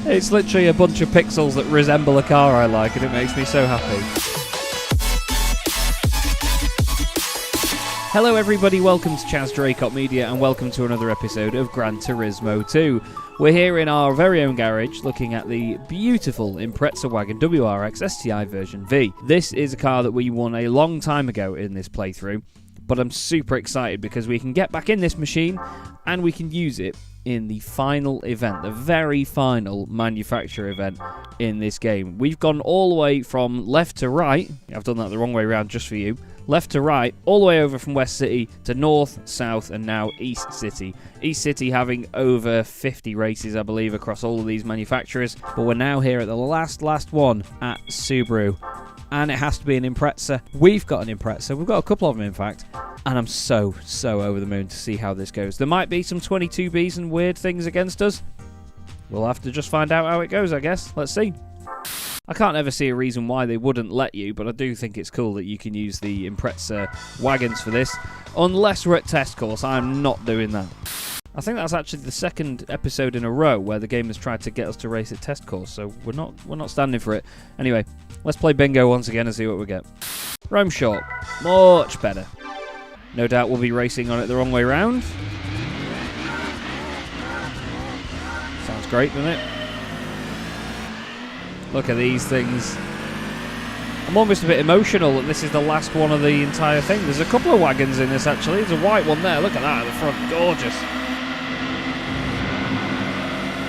It's literally a bunch of pixels that resemble a car I like, and it makes me so happy. Hello everybody, welcome to Chaz Draycott Media, and welcome to another episode of Gran Turismo 2. We're here in our very own garage, looking at the beautiful ePSXe wagon WRX STI version V. This is a car that we won a long time ago in this playthrough, but I'm super excited because we can get back in this machine, and we can use it in the final event, the very final manufacturer event in this game. We've gone all the way from left to right. I've done that the wrong way around just for you. Left to right, all the way over from West City to North, South, and now East City. East City having over 50 races, I believe, across all of these manufacturers. But we're now here at the last one at Subaru. And it has to be an ePSXe. We've got an ePSXe. We've got a couple of them, in fact. And I'm so over the moon to see how this goes. There might be some 22Bs and weird things against us. We'll have to just find out how it goes, I guess. Let's see. I can't ever see a reason why they wouldn't let you, but I do think it's cool that you can use the ePSXe wagons for this. Unless we're at test course, I'm not doing that. I think that's actually the second episode in a row where the game has tried to get us to race at test course, so we're not standing for it. Anyway, let's play bingo once again and see what we get. Rome short, much better. No doubt we'll be racing on it the wrong way round. Sounds great, doesn't it? Look at these things. I'm almost a bit emotional that this is the last one of the entire thing. There's a couple of wagons in this, actually. There's a white one there. Look at that at the front. Gorgeous.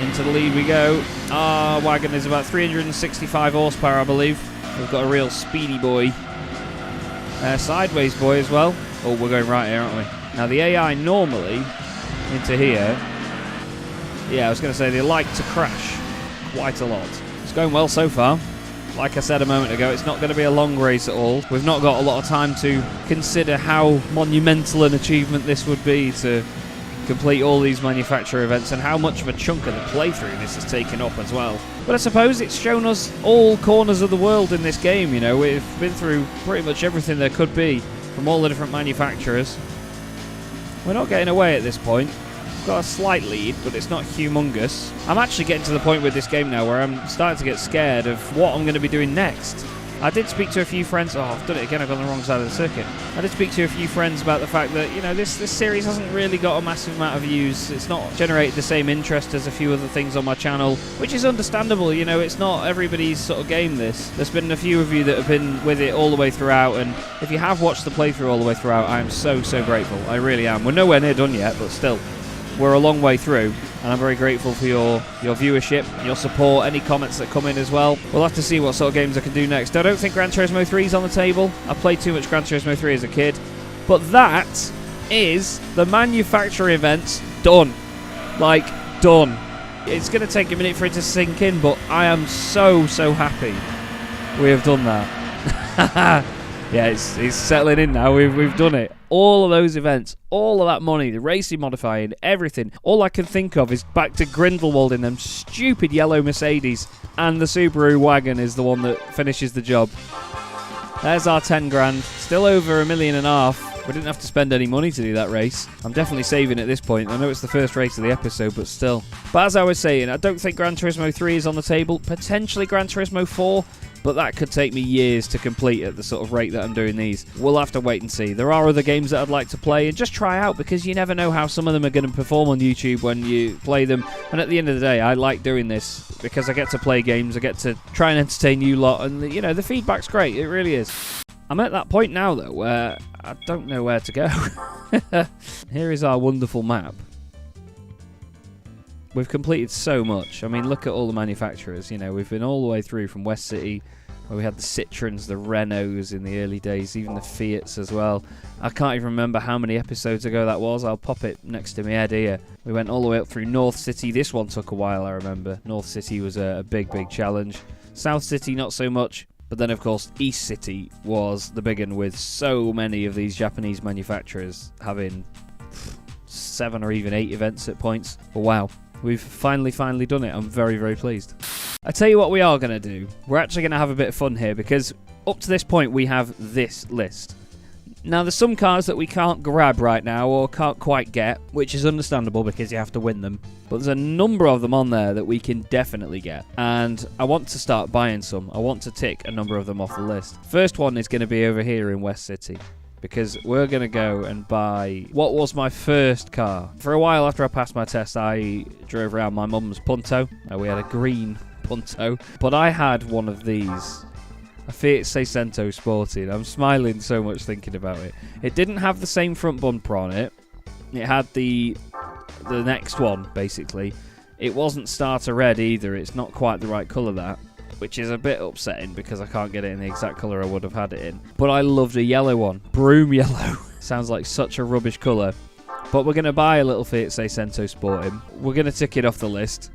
Into the lead we go. Our wagon is about 365 horsepower, I believe. We've got a real speedy boy. Sideways boy as well. Oh, we're going right here, aren't we? Now, the AI normally, into here, yeah, I was going to say they like to crash quite a lot. It's going well so far. Like I said a moment ago, it's not going to be a long race at all. We've not got a lot of time to consider how monumental an achievement this would be to complete all these manufacturer events and how much of a chunk of the playthrough this has taken up as well. But I suppose it's shown us all corners of the world in this game, you know. We've been through pretty much everything there could be from all the different manufacturers. We're not getting away at this point. We've got a slight lead, but it's not humongous. I'm actually getting to the point with this game now where I'm starting to get scared of what I'm going to be doing next. I did speak to a few friends. Oh, I've done it again. I've gone the wrong side of the circuit. I did speak to a few friends about the fact that, you know, this series hasn't really got a massive amount of views. It's not generated the same interest as a few other things on my channel, which is understandable. You know, it's not everybody's sort of game, this. There's been a few of you that have been with it all the way throughout, and if you have watched the playthrough all the way throughout, I'm so grateful. I really am. We're nowhere near done yet, but still, we're a long way through, and I'm very grateful for your viewership, your support, any comments that come in as well. We'll have to see what sort of games I can do next. I don't think Gran Turismo 3 is on the table. I played too much Gran Turismo 3 as a kid. But that is the manufacturer event done. Like, done. It's going to take a minute for it to sink in, but I am so happy we have done that. Yeah, it's settling in now. We've done it. All of those events, all of that money, the racing modifying, everything. All I can think of is back to Grindelwald in them stupid yellow Mercedes, and the Subaru wagon is the one that finishes the job. There's our 10 grand. Still over $1.5 million. We didn't have to spend any money to do that race. I'm definitely saving at this point. I know it's the first race of the episode, but still. But as I was saying, I don't think Gran Turismo 3 is on the table. Potentially Gran Turismo 4. But that could take me years to complete at the sort of rate that I'm doing these. We'll have to wait and see. There are other games that I'd like to play and just try out, because you never know how some of them are going to perform on YouTube when you play them. And at the end of the day, I like doing this because I get to play games, I get to try and entertain you lot, and you know, the feedback's great. It really is. I'm at that point now, though, where I don't know where to go. Here is our wonderful map. We've completed so much. I mean, look at all the manufacturers. You know, we've been all the way through from West City, where we had the Citroens, the Renaults in the early days, even the Fiats as well. I can't even remember how many episodes ago that was. I'll pop it next to my head here. We went all the way up through North City. This one took a while, I remember. North City was a big challenge. South City, not so much. But then, of course, East City was the big one, with so many of these Japanese manufacturers having 7 or even 8 events at points. But wow. We've finally done it. I'm very pleased. I tell you what we are going to do. We're actually going to have a bit of fun here, because up to this point we have this list. Now, there's some cars that we can't grab right now or can't quite get, which is understandable because you have to win them. But there's a number of them on there that we can definitely get. And I want to start buying some. I want to tick a number of them off the list. First one is going to be over here in West City, because we're going to go and buy what was my first car. For a while after I passed my test, I drove around my mum's Punto. We had a green Punto. But I had one of these. A ePSXe Sporty. I'm smiling so much thinking about it. It didn't have the same front bumper on it. It had the next one, basically. It wasn't starter red either. It's not quite the right colour, that. Which is a bit upsetting because I can't get it in the exact colour I would have had it in. But I loved a yellow one. Broom yellow. Sounds like such a rubbish colour. But we're going to buy a little ePSXe Sporty. We're going to tick it off the list.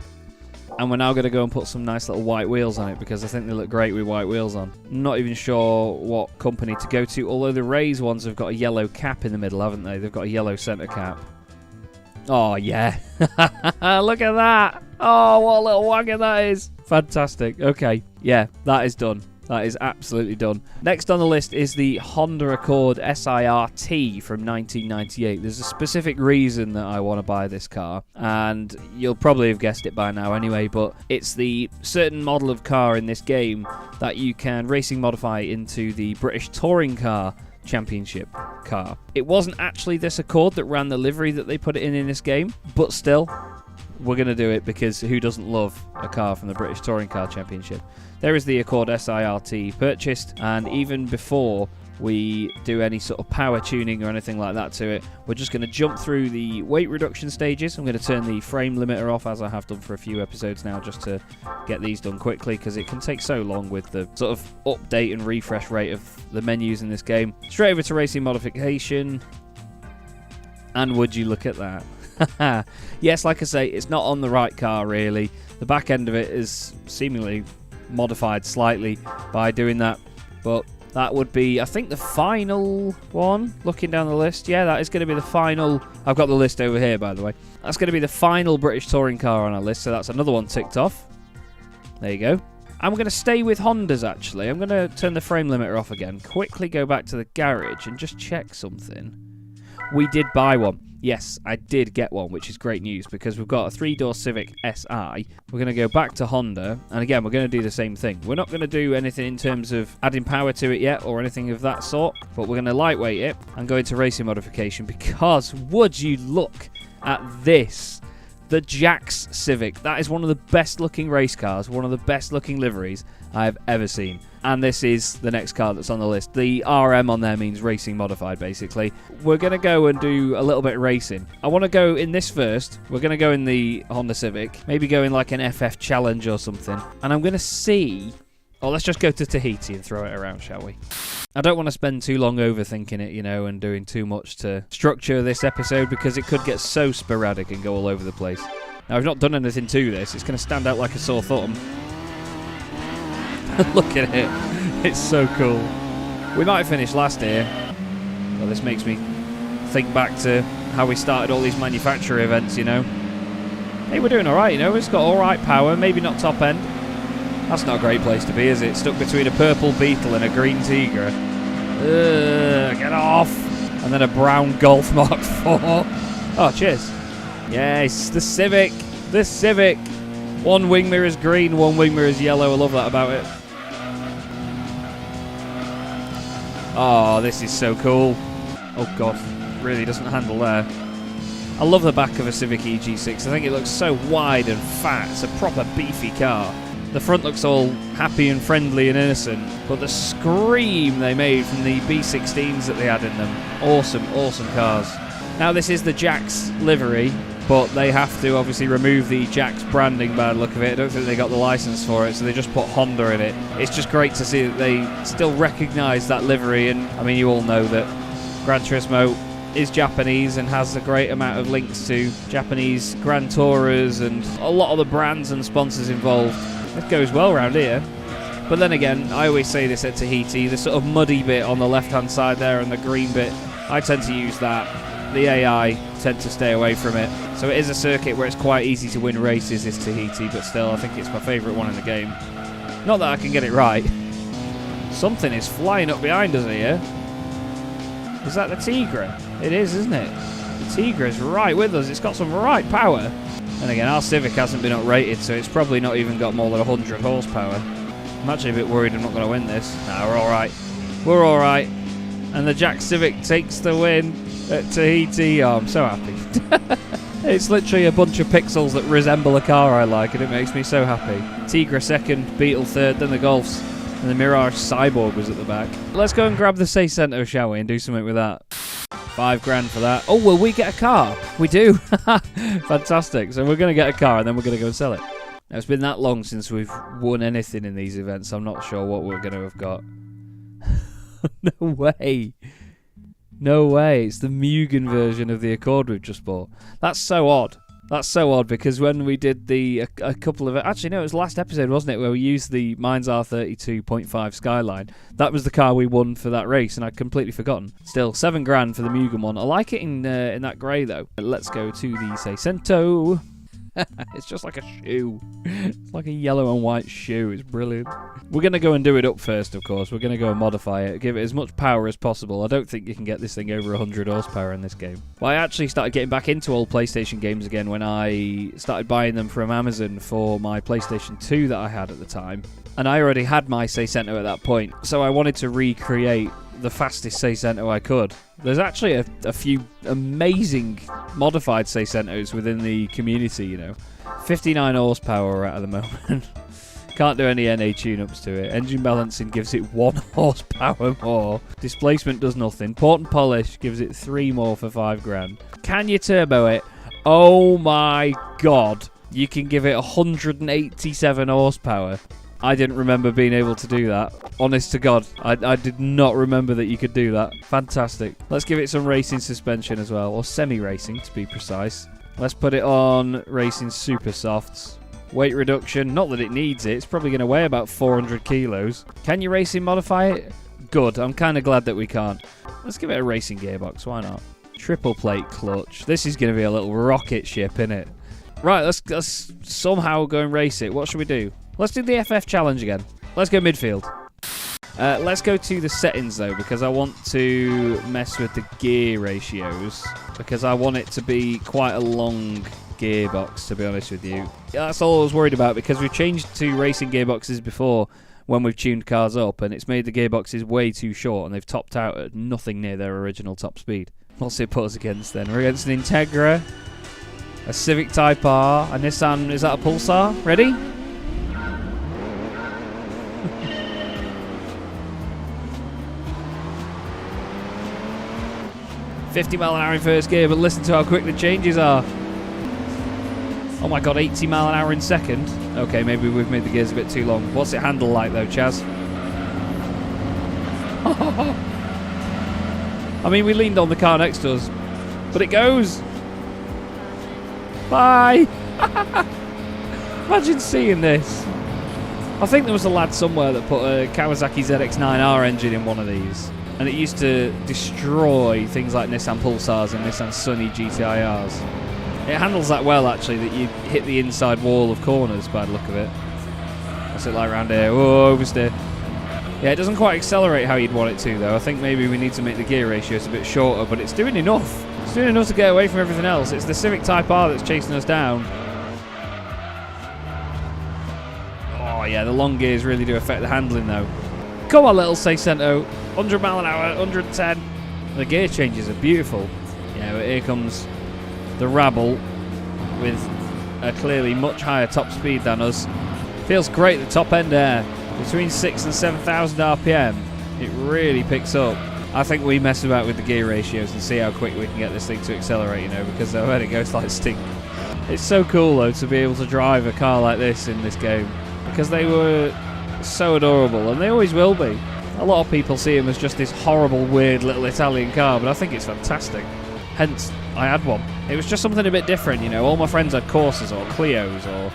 And we're now going to go and put some nice little white wheels on it because I think they look great with white wheels on. Not even sure what company to go to, although the Rays ones have got a yellow cap in the middle, haven't they? They've got a yellow centre cap. Oh, yeah. Look at that. Oh, what a little wagon that is. Fantastic. Okay. Yeah, that is done. That is absolutely done. Next on the list is the Honda Accord SIRT from 1998. There's a specific reason that I want to buy this car, and you'll probably have guessed it by now anyway, but it's the certain model of car in this game that you can racing modify into the British Touring Car Championship car. It wasn't actually this Accord that ran the livery that they put it in this game, but still, we're going to do it because who doesn't love a car from the British Touring Car Championship? There is the Accord SIRT purchased, and even before we do any sort of power tuning or anything like that to it, we're just going to jump through the weight reduction stages. I'm going to turn the frame limiter off, as I have done for a few episodes now, just to get these done quickly, because it can take so long with the sort of update and refresh rate of the menus in this game. Straight over to racing modification, and would you look at that? Yes, like I say, it's not on the right car really. The back end of it is seemingly modified slightly by doing that, but that would be, I think, the final one. Looking down the list, yeah, that is going to be the final. I've got the list over here, by the way. That's going to be the final British touring car on our list, so that's another one ticked off. There you go. I'm going to stay with Hondas, actually. I'm going to turn the frame limiter off again, quickly go back to the garage and just check something. We did buy one. Yes, I did get one, which is great news because we've got a 3-door Civic Si. We're going to go back to Honda, and again, we're going to do the same thing. We're not going to do anything in terms of adding power to it yet or anything of that sort, but we're going to lightweight it and go into racing modification because would you look at this? The Jax Civic. That is one of the best looking race cars, one of the best looking liveries I have ever seen. And this is the next car that's on the list. The RM on there means racing modified, basically. We're going to go and do a little bit of racing. I want to go in this first. We're going to go in the Honda Civic. Maybe go in like an FF Challenge or something. And I'm going to see... Oh, let's just go to Tahiti and throw it around, shall we? I don't want to spend too long overthinking it, you know, and doing too much to structure this episode because it could get so sporadic and go all over the place. Now, I've not done anything to this. It's going to stand out like a sore thumb. Look at it. It's so cool. We might finish last here. Well, this makes me think back to how we started all these manufacturer events, you know. Hey, we're doing all right, you know. It's got all right power, maybe not top end. That's not a great place to be, is it? Stuck between a purple Beetle and a green Tigra. Get off! And then a brown Golf Mark 4. Oh, cheers. Yes, the Civic. The Civic. One wing mirror is green, one wing mirror is yellow. I love that about it. Oh, this is so cool. Oh, God. Really doesn't handle there. I love the back of a Civic EG6. I think it looks so wide and fat. It's a proper beefy car. The front looks all happy and friendly and innocent, but the scream they made from the B16s that they had in them. Awesome, awesome cars. Now this is the Jax livery, but they have to obviously remove the Jax branding by the look of it. I don't think they got the license for it, so they just put Honda in it. It's just great to see that they still recognise that livery, and I mean, you all know that Gran Turismo is Japanese and has a great amount of links to Japanese Grand Tourers and a lot of the brands and sponsors involved. It goes well around here. But then again, I always say this at Tahiti, the sort of muddy bit on the left-hand side there and the green bit, I tend to use that. The AI tend to stay away from it. So it is a circuit where it's quite easy to win races, this Tahiti, but still, I think it's my favourite one in the game. Not that I can get it right. Something is flying up behind us here. Is that the Tigra? It is, isn't it? The Tigra's right with us. It's got some right power. And again, our Civic hasn't been uprated, so it's probably not even got more than 100 horsepower. I'm actually a bit worried I'm not going to win this. Nah, we're alright. We're alright. And the Jack Civic takes the win at Tahiti. Oh, I'm so happy. It's literally a bunch of pixels that resemble a car I like, and it makes me so happy. Tigra second, Beetle third, then the Golfs, and the Mirage Cyborg was at the back. Let's go and grab the Seicento, shall we, and do something with that. $5 for that. Oh, will we get a car? We do. Fantastic. So we're going to get a car, and then we're going to go and sell it. Now, it's been that long since we've won anything in these events. I'm not sure what we're going to have got. No way. No way. It's the Mugen version of the Accord we've just bought. That's so odd. That's so odd because when we did a couple of... Actually, no, it was the last episode, wasn't it, where we used the Mines R32.5 Skyline. That was the car we won for that race, and I'd completely forgotten. Still, $7 for the Mugen one. I like it in that grey, though. Let's go to the Seicento. It's just like a shoe. It's like a yellow and white shoe. It's brilliant. We're going to go and do it up first, of course. We're going to go and modify it, give it as much power as possible. I don't think you can get this thing over 100 horsepower in this game. Well, I actually started getting back into old PlayStation games again when I started buying them from Amazon for my PlayStation 2 that I had at the time. And I already had my Seicento at that point, so I wanted to recreate the fastest Seicento I could. There's actually a few amazing modified Seicentos within the community, you know. 59 horsepower we're at the moment. Can't do any NA tune-ups to it. Engine balancing gives it 1 horsepower more. Displacement does nothing. Port and polish gives it 3 more for $5. Can you turbo it? Oh my god. You can give it 187 horsepower. I didn't remember being able to do that. Honest to God, I did not remember that you could do that. Fantastic. Let's give it some racing suspension as well, or semi-racing to be precise. Let's put it on racing super softs. Weight reduction, not that it needs it. It's probably going to weigh about 400 kilos. Can you racing modify it? Good. I'm kind of glad that we can't. Let's give it a racing gearbox. Why not? Triple plate clutch. This is going to be a little rocket ship, innit? Right, let's somehow go and race it. What should we do? Let's do the FF challenge again. Let's go midfield. Let's go to the settings, though, because I want to mess with the gear ratios, because I want it to be quite a long gearbox, to be honest with you. That's all I was worried about, because we've changed to racing gearboxes before when we've tuned cars up, and it's made the gearboxes way too short, and they've topped out at nothing near their original top speed. What's it put us against, then? We're against an Integra, a Civic Type R, a Nissan, is that a Pulsar? Ready? 50 mile an hour in first gear, but listen to how quick the changes are. Oh my god, 80 mile an hour in second. Okay, maybe we've made the gears a bit too long. What's it handle like though, Chaz? I mean, we leaned on the car next to us, but it goes. Bye. Imagine seeing this. I think there was a lad somewhere that put a Kawasaki ZX-9R engine in one of these, and it used to destroy things like Nissan Pulsars and Nissan Sunny GTIRs. It handles that well, actually, that you hit the inside wall of corners by the look of it. What's it like around here? Whoa, oversteer. Yeah, it doesn't quite accelerate how you'd want it to, though. I think maybe we need to make the gear ratios a bit shorter, but it's doing enough. It's doing enough to get away from everything else. It's the Civic Type R that's chasing us down. Oh, yeah, the long gears really do affect the handling, though. Come on, little Seicento. 100 mile an hour, 110. The gear changes are beautiful. Yeah, but here comes the rabble with a clearly much higher top speed than us. Feels great, the top end there. Between 6,000 and 7,000 RPM, it really picks up. I think we mess about with the gear ratios and see how quick we can get this thing to accelerate, you know, because I heard it goes like stink. It's so cool, though, to be able to drive a car like this in this game, because they were so adorable, and they always will be. A lot of people see them as just this horrible, weird little Italian car, but I think it's fantastic. Hence, I had one. It was just something a bit different, you know. All my friends had Corsas or Clios or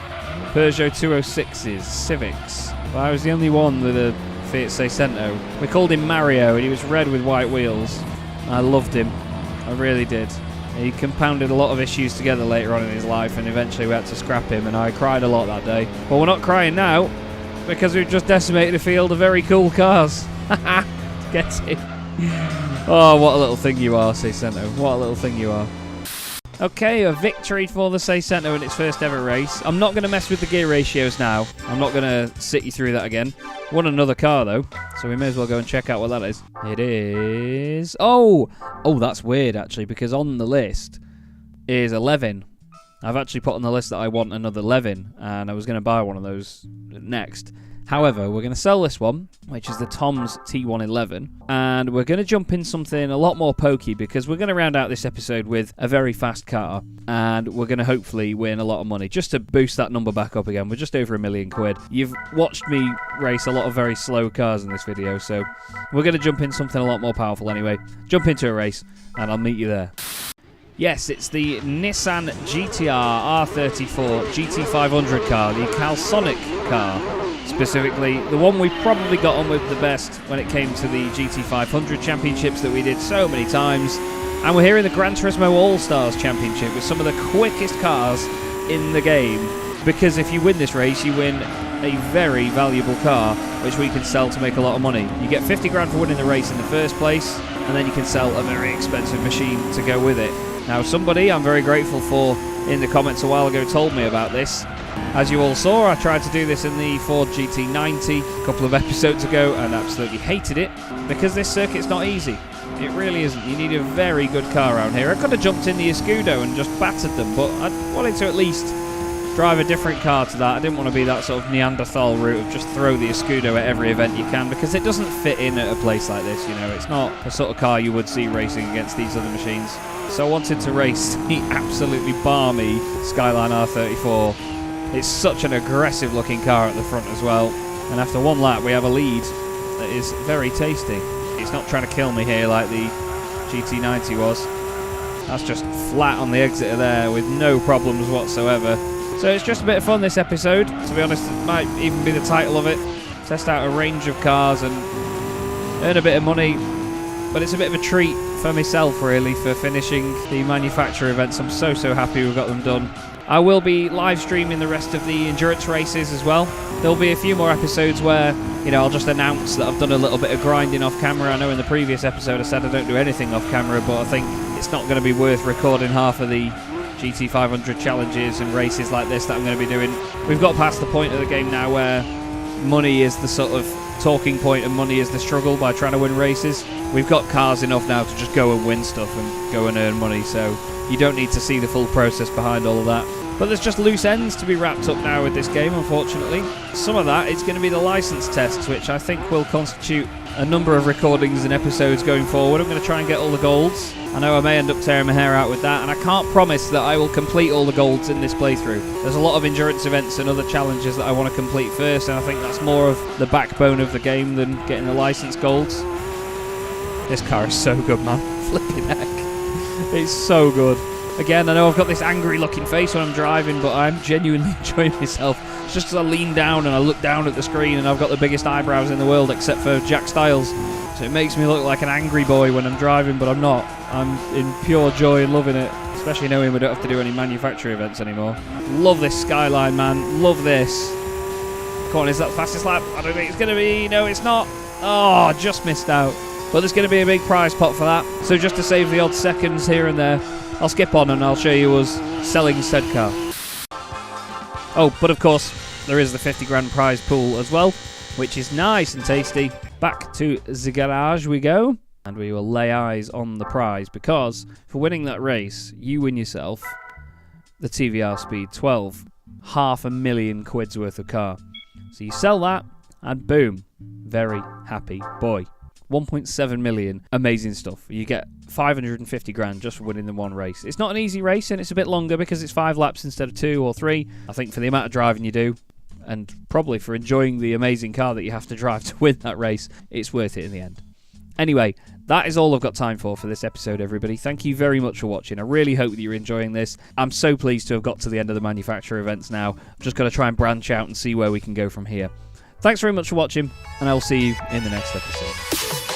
Peugeot 206s, Civics. But I was the only one with a Fiat Seicento. We called him Mario, and he was red with white wheels. I loved him. I really did. He compounded a lot of issues together later on in his life, and eventually we had to scrap him, and I cried a lot that day. But we're not crying now, because we've just decimated a field of very cool cars. Get it? Oh, what a little thing you are, Seicento. What a little thing you are. Okay, a victory for the Seicento in its first ever race. I'm not going to mess with the gear ratios now. I'm not going to sit you through that again. Won another car, though, so we may as well go and check out what that is. It is... Oh, that's weird, actually, because on the list is 11. I've actually put on the list that I want another 11, and I was going to buy one of those next. However, we're going to sell this one, which is the Tom's T111, and we're going to jump in something a lot more pokey because we're going to round out this episode with a very fast car, and we're going to hopefully win a lot of money just to boost that number back up again. We're just over £1 million. You've watched me race a lot of very slow cars in this video, so we're going to jump in something a lot more powerful anyway. Jump into a race, and I'll meet you there. Yes, it's the Nissan GTR R34 GT500 car, the Calsonic car. Specifically, the one we probably got on with the best when it came to the GT500 championships that we did so many times. And we're here in the Gran Turismo All-Stars Championship with some of the quickest cars in the game. Because if you win this race, you win a very valuable car, which we can sell to make a lot of money. You get 50 grand for winning the race in the first place, and then you can sell a very expensive machine to go with it. Now, somebody I'm very grateful for in the comments a while ago told me about this. As you all saw, I tried to do this in the Ford GT90 a couple of episodes ago and absolutely hated it because this circuit's not easy. It really isn't. You need a very good car around here. I could have jumped in the Escudo and just battered them, but I wanted to at least drive a different car to that. I didn't want to be that sort of Neanderthal route of just throw the Escudo at every event you can because it doesn't fit in at a place like this, you know. It's not the sort of car you would see racing against these other machines. So I wanted to race the absolutely balmy Skyline R34. It's such an aggressive looking car at the front as well. And after one lap we have a lead that is very tasty. It's not trying to kill me here like the GT90 was. That's just flat on the exit there with no problems whatsoever. So it's just a bit of fun this episode. To be honest, it might even be the title of it. Test out a range of cars and earn a bit of money. But it's a bit of a treat for myself, really, for finishing the manufacturer events. I'm so happy we've got them done. I will be live streaming the rest of the endurance races as well. There'll be a few more episodes where, you know, I'll just announce that I've done a little bit of grinding off camera. I know in the previous episode I said I don't do anything off camera, but I think it's not going to be worth recording half of the GT500 challenges and races like this that I'm going to be doing. We've got past the point of the game now where money is the sort of talking point and money is the struggle by trying to win races. We've got cars enough now to just go and win stuff and go and earn money, so you don't need to see the full process behind all of that. But there's just loose ends to be wrapped up now with this game, unfortunately. Some of that is going to be the license tests, which I think will constitute a number of recordings and episodes going forward. I'm going to try and get all the golds. I know I may end up tearing my hair out with that, and I can't promise that I will complete all the golds in this playthrough. There's a lot of endurance events and other challenges that I want to complete first, and I think that's more of the backbone of the game than getting the license golds. This car is so good, man. Flipping heck. It's so good. Again, I know I've got this angry looking face when I'm driving, but I'm genuinely enjoying myself. It's just because I lean down and I look down at the screen and I've got the biggest eyebrows in the world except for Jack Styles. So it makes me look like an angry boy when I'm driving, but I'm not. I'm in pure joy and loving it, especially knowing we don't have to do any manufacturer events anymore. Love this Skyline, man. Love this. Come on, is that the fastest lap? I don't think it's going to be. No, it's not. Oh, just missed out. But there's going to be a big prize pot for that. So just to save the odd seconds here and there, I'll skip on and I'll show you us selling said car. Oh, but of course, there is the 50 grand prize pool as well, which is nice and tasty. Back to the garage we go, and we will lay eyes on the prize, because for winning that race, you win yourself the TVR Speed 12, £500,000 worth of car. So you sell that, and boom, very happy boy. 1.7 million, amazing stuff. You get 550 grand just for winning the one race. It's not an easy race, and it's a bit longer because it's 5 laps instead of 2 or 3. I think for the amount of driving you do, and probably for enjoying the amazing car that you have to drive to win that race, it's worth it in the end. Anyway, that is all I've got time for this episode, everybody. Thank you very much for watching. I really hope that you're enjoying this. I'm so pleased to have got to the end of the manufacturer events now. I'm just going to try and branch out and see where we can go from here. Thanks very much for watching, and I will see you in the next episode.